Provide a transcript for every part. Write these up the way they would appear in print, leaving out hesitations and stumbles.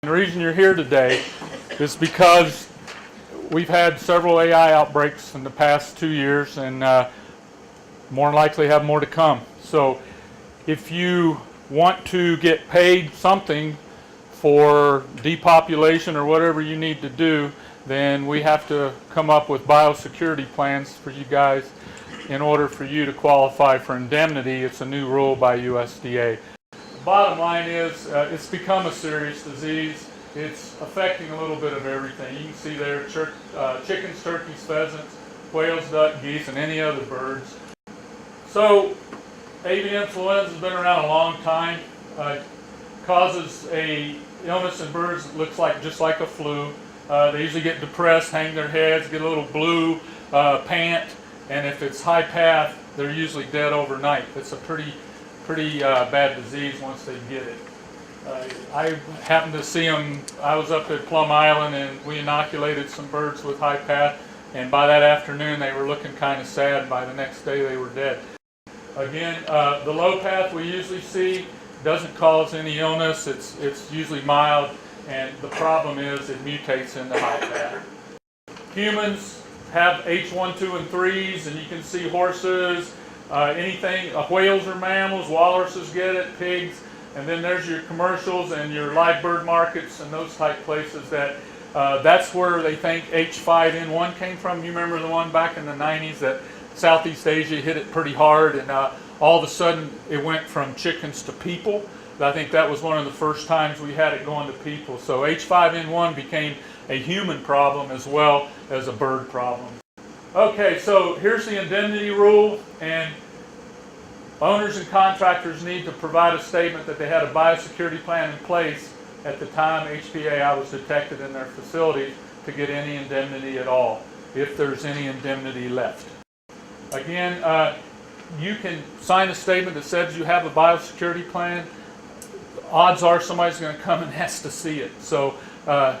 The reason you're here today is because we've had several AI outbreaks in the past 2 years, and more than likely have more to come. So if you want to get paid something for depopulation or whatever you need to do, then we have to come up with biosecurity plans for you guys in order for you to qualify for indemnity. It's a new rule by USDA. Bottom line is, it's become a serious disease. It's affecting a little bit of everything. You can see there chickens, turkeys, pheasants, quails, duck, geese, and any other birds. So, avian influenza has been around a long time. Causes a illness in birds that looks like just like a flu. They usually get depressed, hang their heads, get a little blue, pant, and if it's high path, they're usually dead overnight. It's a pretty bad disease once they get it. I happened to see them. I was up at Plum Island and we inoculated some birds with high path, and by that afternoon they were looking kind of sad. By the next day they were dead. Again, the low path we usually see doesn't cause any illness. It's usually mild, and the problem is it mutates into high path. Humans have H1, 2, and 3s, and you can see horses, anything, whales are mammals, walruses get it, pigs, and then there's your commercials and your live bird markets and those type places that's where they think H5N1 came from. You remember the one back in the 90s that Southeast Asia hit it pretty hard, and all of a sudden it went from chickens to people. I think that was one of the first times we had it going to people. So H5N1 became a human problem as well as a bird problem. Okay, so here's the indemnity rule, and owners and contractors need to provide a statement that they had a biosecurity plan in place at the time HPAI was detected in their facilities to get any indemnity at all, if there's any indemnity left. Again, you can sign a statement that says you have a biosecurity plan. Odds are somebody's going to come and has to see it. So, the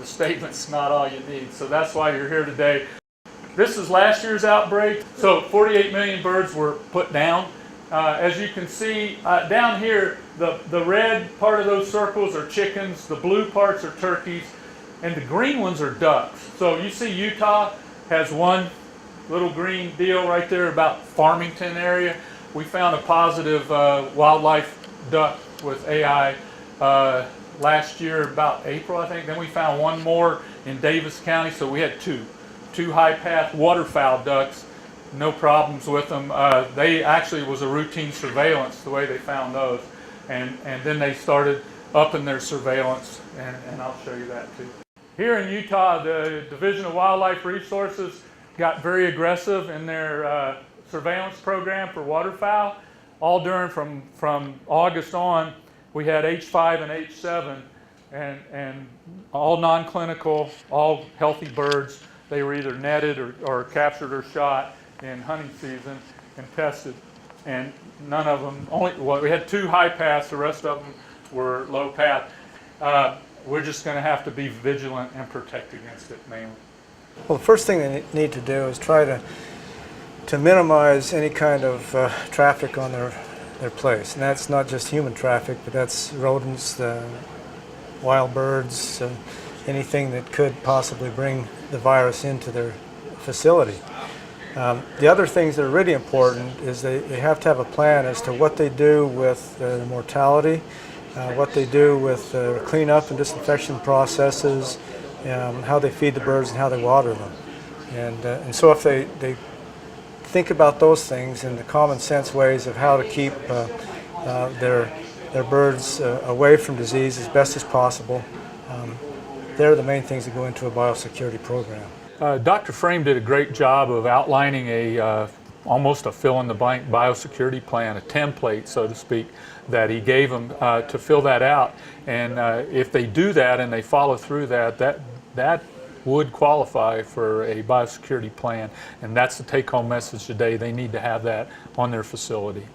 statement's not all you need. So that's why you're here today. This is last year's outbreak. So 48 million birds were put down. As you can see down here, the red part of those circles are chickens, the blue parts are turkeys, and the green ones are ducks. So you see Utah has one little green deal right there about Farmington area. We found a positive wildlife duck with AI last year, about April, I think. Then we found one more in Davis County, so we had two high-path waterfowl ducks. No problems with them. They actually was a routine surveillance the way they found those, and then they started upping their surveillance, and I'll show you that too. Here in Utah, the Division of Wildlife Resources got very aggressive in their surveillance program for waterfowl. All during from August on, we had H5 and H7, and all non-clinical, all healthy birds. They were either netted or captured or shot in hunting season and tested, and none of them, we had 2 high paths, the rest of them were low path. We're just going to have to be vigilant and protect against it mainly. Well, the first thing they need to do is try to minimize any kind of traffic on their place, and that's not just human traffic, but that's rodents, wild birds, anything that could possibly bring the virus into their facility. The other things that are really important is they have to have a plan as to what they do with the mortality, what they do with cleanup and disinfection processes, how they feed the birds and how they water them. And so if they think about those things in the common sense ways of how to keep their birds away from disease as best as possible, they're the main things that go into a biosecurity program. Dr. Frame did a great job of outlining almost a fill-in-the-blank biosecurity plan, a template, so to speak, that he gave them to fill that out. And if they do that and they follow through that would qualify for a biosecurity plan. And that's the take-home message today. They need to have that on their facility.